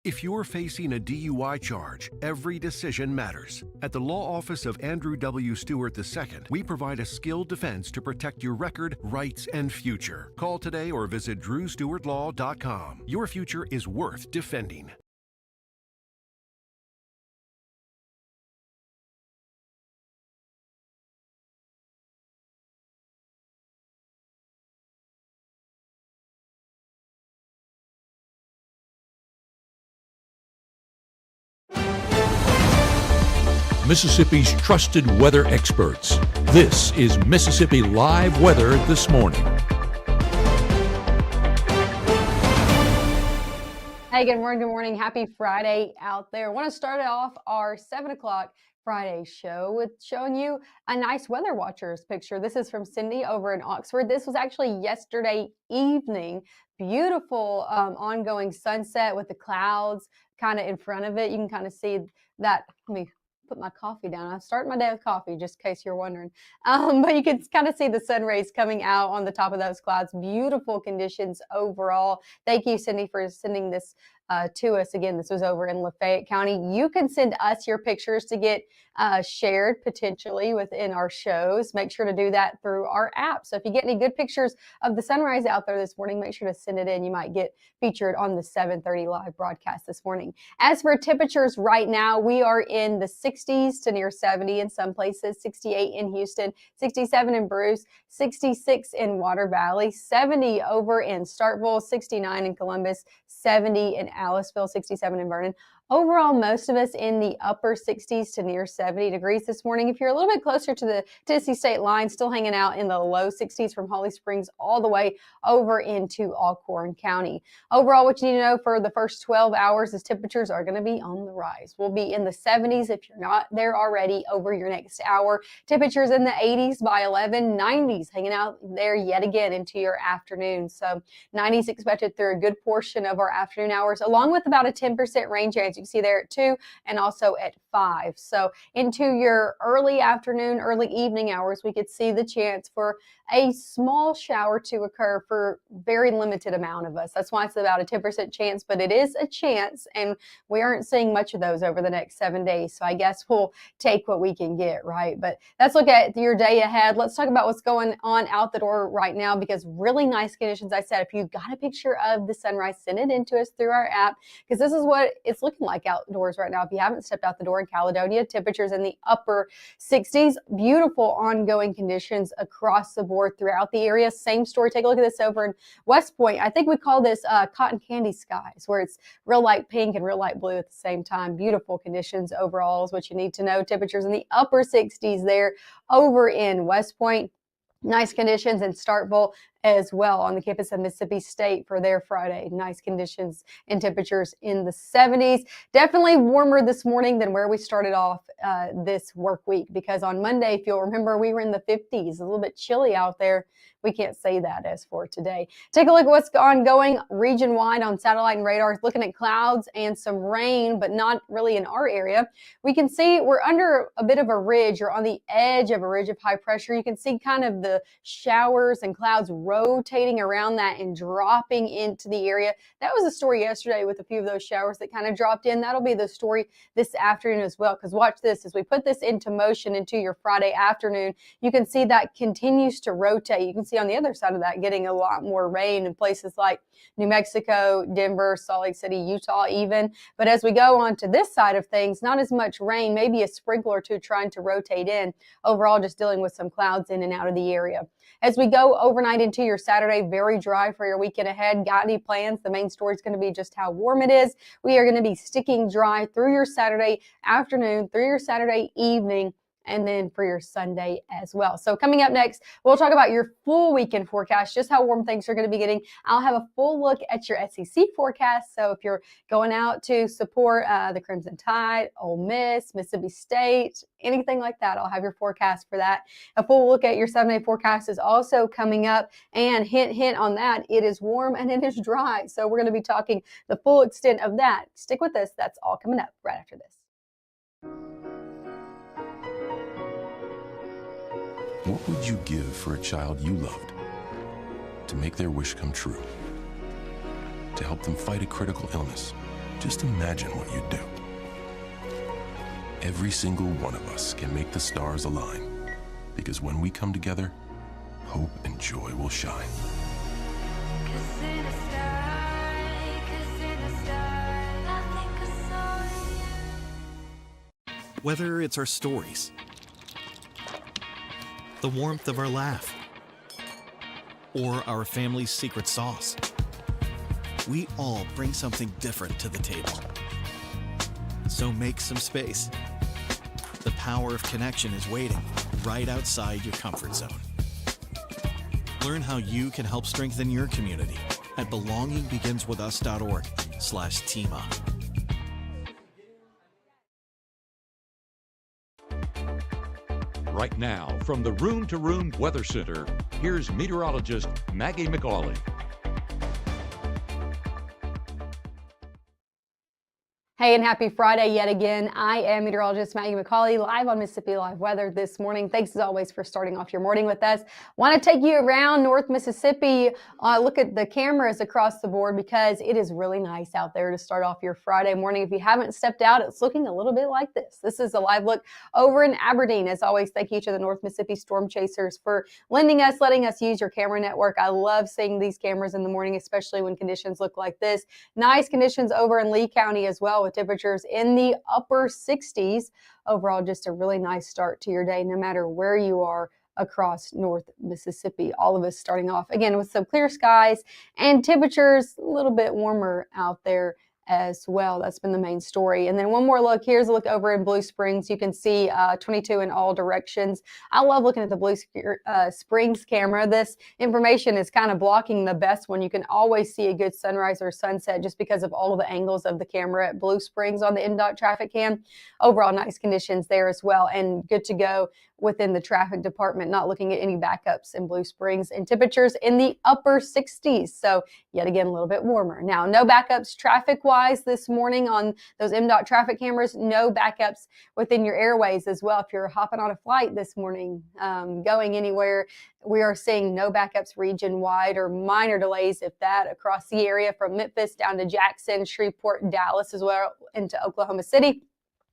If you're facing a DUI charge, every decision matters. At the law office of Andrew W. Stewart II, we provide a skilled defense to protect your record, rights, and future. Call today or visit drewstewartlaw.com. Your future is worth defending. Mississippi's trusted weather experts. This is Mississippi Live Weather This Morning. Hey, good morning, good morning. Happy Friday out there. Want to start off our 7 o'clock Friday show with showing you a nice Weather Watchers picture. This is from Cindy over in Oxford. This was actually yesterday evening. Beautiful ongoing sunset with the clouds kind of in front of it. You can kind of see that. Let me put my coffee down. I start my day with coffee, just in case you're wondering. But you can kind of see the sun rays coming out on the top of those clouds. Beautiful conditions overall. Thank you, Cindy, for sending this to us. Again, this was over in Lafayette County. You can send us your pictures to get shared potentially within our shows. Make sure to do that through our app. So if you get any good pictures of the sunrise out there this morning, make sure to send it in. You might get featured on the 7:30 live broadcast this morning. As for temperatures right now, we are in the 60s to near 70 in some places, 68 in Houston, 67 in Bruce, 66 in Water Valley, 70 over in Starkville, 69 in Columbus, 70 in Aliceville, 67 in Vernon. Overall, most of us in the upper 60s to near 70 degrees this morning. If you're a little bit closer to the Tennessee state line, still hanging out in the low 60s from Holly Springs all the way over into Alcorn County. Overall, what you need to know for the first 12 hours is temperatures are going to be on the rise. We'll be in the 70s if you're not there already over your next hour. Temperatures in the 80s by 11, 90s hanging out there yet again into your afternoon. So 90s expected through a good portion of our afternoon hours, along with about a 10% rain chance. You can see there at 2 and also at 5. So into your early afternoon, early evening hours, we could see the chance for a small shower to occur for very limited amount of us. That's why it's about a 10% chance, but it is a chance, and we aren't seeing much of those over the next 7 days. So I guess we'll take what we can get, right? But let's look at your day ahead. Let's talk about what's going on out the door right now, because really nice conditions. I said, if you've got a picture of the sunrise, send it in to us through our app, because this is what it's looking like outdoors right now. If you haven't stepped out the door in Caledonia, temperatures in the upper 60s, beautiful ongoing conditions across the board throughout the area. Same story. Take a look at this over in West Point. I think we call this cotton candy skies, where it's real light pink and real light blue at the same time. Beautiful conditions overall is what you need to know. Temperatures in the upper 60s there over in West Point. Nice conditions in Starkville as well on the campus of Mississippi State for their Friday. Nice conditions and temperatures in the 70s. Definitely warmer this morning than where we started off this work week, because on Monday, if you'll remember, we were in the 50s, a little bit chilly out there. We can't say that as for today. Take a look at what's ongoing region-wide on satellite and radar. Looking at clouds and some rain, but not really in our area. We can see we're under a bit of a ridge, or on the edge of a ridge of high pressure. You can see kind of the showers and clouds rotating around that and dropping into the area. That was the story yesterday with a few of those showers that kind of dropped in. That'll be the story this afternoon as well, because watch this. As we put this into motion into your Friday afternoon, you can see that continues to rotate. You can see on the other side of that getting a lot more rain in places like New Mexico, Denver, Salt Lake City, Utah even. But as we go on to this side of things, not as much rain, maybe a sprinkle or two trying to rotate in. Overall, just dealing with some clouds in and out of the area. As we go overnight into your Saturday, very dry for your weekend ahead. Got any plans? The main story is going to be just how warm it is. We are going to be sticking dry through your Saturday afternoon, through your Saturday evening, and then for your Sunday as well. So coming up next, we'll talk about your full weekend forecast, just how warm things are going to be getting. I'll have a full look at your SEC forecast. So if you're going out to support the Crimson Tide, Ole Miss, Mississippi State, anything like that, I'll have your forecast for that. A full look at your 7-day forecast is also coming up. And hint on that, it is warm and it is dry. So we're going to be talking the full extent of that. Stick with us. That's all coming up right after this. What would you give for a child you loved? To make their wish come true? To help them fight a critical illness? Just imagine what you'd do. Every single one of us can make the stars align, because when we come together, hope and joy will shine. Whether it's our stories, the warmth of our laugh, or our family's secret sauce, we all bring something different to the table. So make some space. The power of connection is waiting right outside your comfort zone. Learn how you can help strengthen your community at belongingbeginswithus.org/teamup. Right now, from the Room to Room Weather Center, here's meteorologist Maggie McAuley. Hey, and happy Friday yet again. I am meteorologist Maggie McAuley, live on Mississippi Live Weather this morning. Thanks as always for starting off your morning with us. Want to take you around North Mississippi, look at the cameras across the board because it is really nice out there to start off your Friday morning. If you haven't stepped out, it's looking a little bit like this. This is a live look over in Aberdeen. As always, thank you to the North Mississippi Storm Chasers for letting us use your camera network. I love seeing these cameras in the morning, especially when conditions look like this. Nice conditions over in Lee County as well, with temperatures in the upper 60s. Overall, just a really nice start to your day, no matter where you are across North Mississippi. All of us starting off again with some clear skies and temperatures a little bit warmer out there as well. That's been the main story. And then one more look. Here's a look over in Blue Springs. You can see 22 in all directions. I love looking at the Blue Springs camera. This information is kind of blocking the best one. You can always see a good sunrise or sunset just because of all of the angles of the camera at Blue Springs on the MDOT traffic cam. Overall, nice conditions there as well, and good to go within the traffic department, not looking at any backups in Blue Springs, and temperatures in the upper 60s. So yet again, a little bit warmer. Now, no backups traffic-wise this morning on those MDOT traffic cameras. No backups within your airways as well. If you're hopping on a flight this morning, going anywhere, we are seeing no backups region-wide or minor delays, if that, across the area from Memphis down to Jackson, Shreveport, Dallas, as well into Oklahoma City.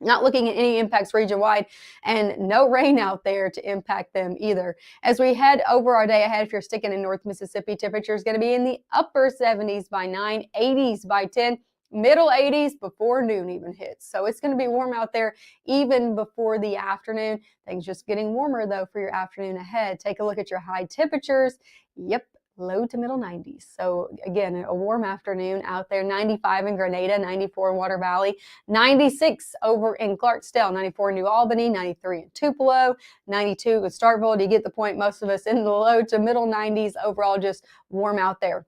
Not looking at any impacts region-wide, and no rain out there to impact them either. As we head over our day ahead, if you're sticking in North Mississippi, temperature is going to be in the upper 70s by 9, 80s by 10, middle 80s before noon even hits. So it's going to be warm out there even before the afternoon. Things just getting warmer, though, for your afternoon ahead. Take a look at your high temperatures. Yep. Low to middle 90s. So again, a warm afternoon out there. 95 in Grenada, 94 in Water Valley, 96 over in Clarksdale, 94 in New Albany, 93 in Tupelo, 92 in Starkville. Do you get the point? Most of us in the low to middle 90s. Overall, just warm out there.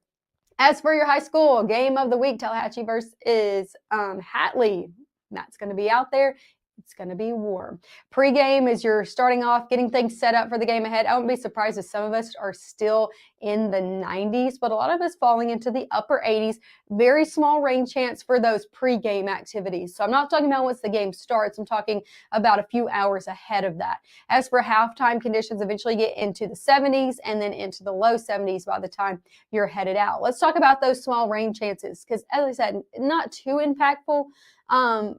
As for your high school game of the week, Tallahatchie versus Hatley. That's going to be out there. It's going to be warm. Pre-game, as you're starting off, getting things set up for the game ahead. I wouldn't be surprised if some of us are still in the 90s, but a lot of us falling into the upper 80s. Very small rain chance for those pre-game activities. So I'm not talking about once the game starts. I'm talking about a few hours ahead of that. As for halftime, conditions eventually get into the 70s and then into the low 70s by the time you're headed out. Let's talk about those small rain chances because, as I said, not too impactful.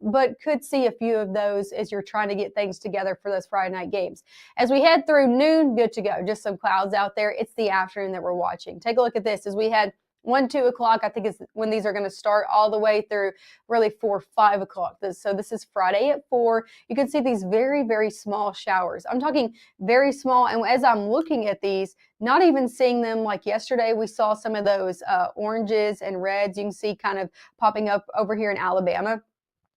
But could see a few of those as you're trying to get things together for those Friday night games. As we head through noon, good to go. Just some clouds out there. It's the afternoon that we're watching. Take a look at this as we head 1, 2 o'clock, I think is when these are going to start all the way through really 4, 5 o'clock. So this is Friday at 4. You can see these very, very small showers. I'm talking very small. And as I'm looking at these, not even seeing them like yesterday, we saw some of those oranges and reds you can see kind of popping up over here in Alabama.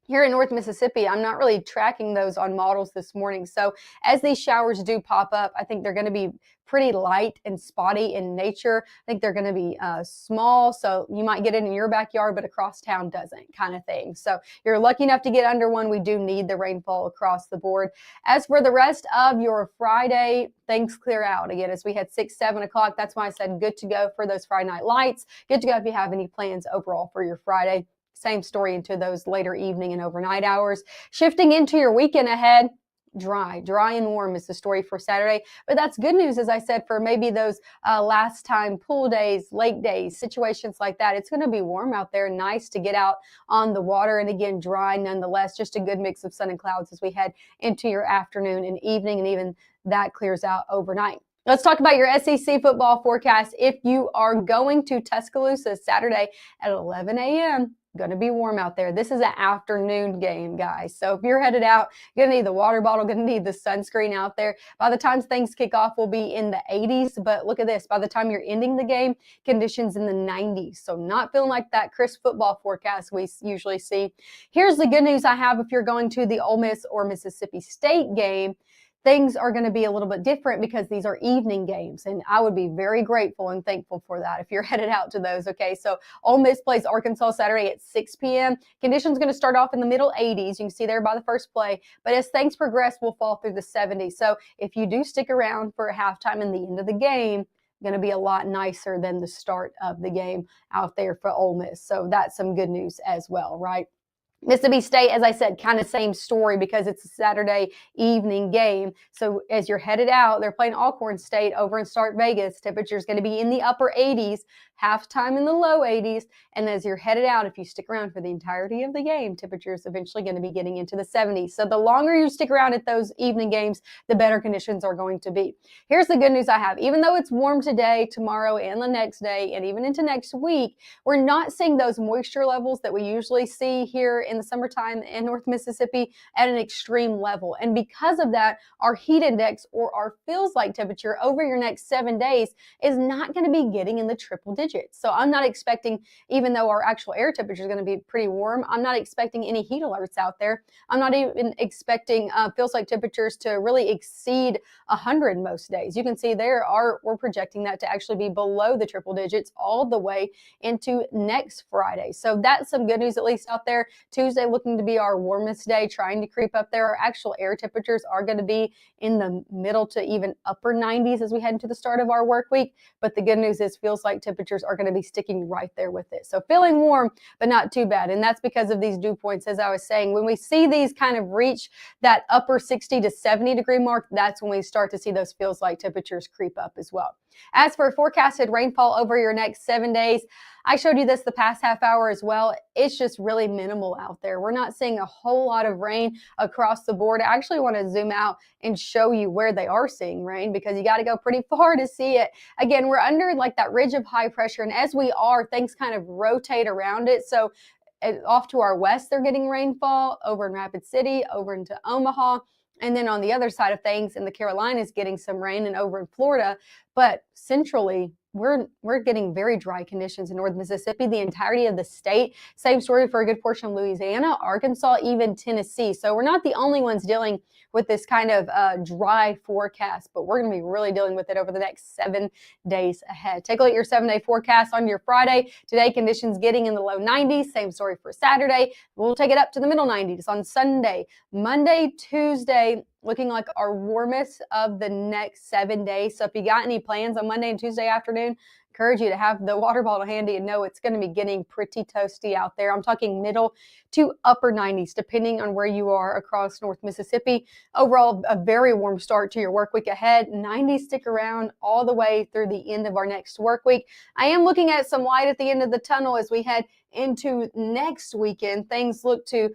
Here in North Mississippi, I'm not really tracking those on models this morning. So as these showers do pop up, I think they're going to be pretty light and spotty in nature. I think they're going to be small, so you might get it in your backyard, but across town doesn't, kind of thing. So you're lucky enough to get under one. We do need the rainfall across the board. As for the rest of your Friday, things clear out. Again, as we had 6, 7 o'clock, that's why I said good to go for those Friday night lights. Good to go if you have any plans overall for your Friday. Same story into those later evening and overnight hours. Shifting into your weekend ahead, dry. Dry and warm is the story for Saturday. But that's good news, as I said, for maybe those last time pool days, lake days, situations like that. It's going to be warm out there, nice to get out on the water, and again, dry nonetheless. Just a good mix of sun and clouds as we head into your afternoon and evening, and even that clears out overnight. Let's talk about your SEC football forecast. If you are going to Tuscaloosa Saturday at 11 a.m., going to be warm out there. This is an afternoon game, guys. So if you're headed out, you're going to need the water bottle, going to need the sunscreen out there. By the time things kick off, we'll be in the 80s. But look at this. By the time you're ending the game, conditions in the 90s. So not feeling like that crisp football forecast we usually see. Here's the good news I have if you're going to the Ole Miss or Mississippi State game. Things are going to be a little bit different because these are evening games, and I would be very grateful and thankful for that if you're headed out to those. Okay, so Ole Miss plays Arkansas Saturday at 6 p.m. Conditions going to start off in the middle 80s. You can see there by the first play, but as things progress, we'll fall through the 70s. So if you do stick around for a halftime and the end of the game, going to be a lot nicer than the start of the game out there for Ole Miss. So that's some good news as well, right? Mississippi State, as I said, kind of same story because it's a Saturday evening game. So as you're headed out, they're playing Alcorn State over in Stark Vegas. Temperature's going to be in the upper 80s, halftime in the low 80s. And as you're headed out, if you stick around for the entirety of the game, temperature's eventually going to be getting into the 70s. So the longer you stick around at those evening games, the better conditions are going to be. Here's the good news I have. Even though it's warm today, tomorrow, and the next day, and even into next week, we're not seeing those moisture levels that we usually see here in the summertime in North Mississippi at an extreme level. And because of that, our heat index, or our feels like temperature over your next 7 days, is not going to be getting in the triple digits. So I'm not expecting, even though our actual air temperature is going to be pretty warm, I'm not expecting any heat alerts out there. I'm not even expecting feels like temperatures to really exceed 100 most days. You can see we're projecting that to actually be below the triple digits all the way into next Friday. So that's some good news, at least out there. Tuesday looking to be our warmest day, trying to creep up there. Our actual air temperatures are going to be in the middle to even upper 90s as we head into the start of our work week. But the good news is feels like temperatures are going to be sticking right there with it. So feeling warm, but not too bad. And that's because of these dew points, as I was saying. When we see these kind of reach that upper 60 to 70 degree mark, that's when we start to see those feels like temperatures creep up as well. As for forecasted rainfall over your next 7 days, I showed you this the past half hour as well. It's just really minimal out there. We're not seeing a whole lot of rain across the board. I actually want to zoom out and show you where they are seeing rain because you got to go pretty far to see it. Again, we're under like that ridge of high pressure, and as we are, things kind of rotate around it. So off to our west, they're getting rainfall over in Rapid City, over into Omaha. And then on the other side of things, in the Carolinas, getting some rain, and over in Florida. But centrally, we're getting very dry conditions in North Mississippi, the entirety of the state. Same story for a good portion of Louisiana, Arkansas, even Tennessee. So we're not the only ones dealing with this kind of dry forecast, but we're going to be really dealing with it over the next 7 days ahead. Take a look at your 7-day forecast on your Friday. Today, conditions getting in the low 90s. Same story for Saturday. We'll take it up to the middle 90s on Sunday. Monday, Tuesday, looking like our warmest of the next 7 days. So if you got any plans on Monday and Tuesday afternoon, encourage you to have the water bottle handy and know it's going to be getting pretty toasty out there. I'm talking middle to upper 90s, depending on where you are across North Mississippi. Overall, a very warm start to your work week ahead. 90s stick around all the way through the end of our next work week. I am looking at some light at the end of the tunnel as we head into next weekend. Things look to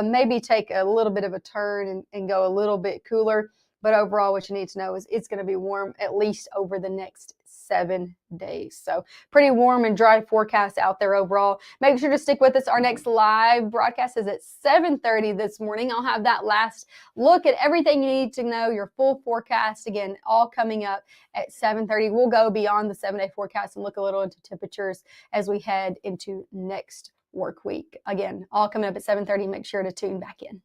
maybe take a little bit of a turn and go a little bit cooler. But overall, what you need to know is it's going to be warm at least over the next 7 days. So pretty warm and dry forecast out there overall. Make sure to stick with us. Our next live broadcast is at 7:30 this morning. I'll have that last look at everything you need to know, your full forecast. Again, all coming up at 7:30. We'll go beyond the 7-day forecast and look a little into temperatures as we head into next work week. Again, all coming up at 7:30. Make sure to tune back in.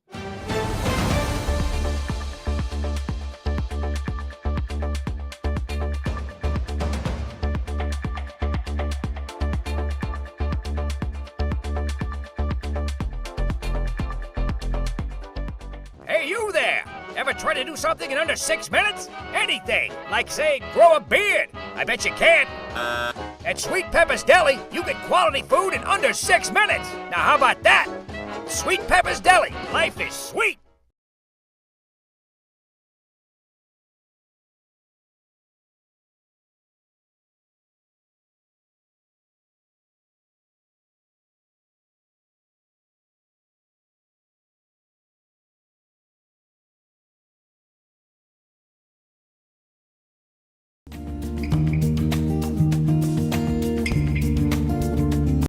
Hey, you there! Ever try to do something in under 6 minutes? Anything, like say, grow a beard. I bet you can. At Sweet Pepper's Deli, you get quality food in under 6 minutes. Now how about that? Sweet Pepper's Deli, life is sweet.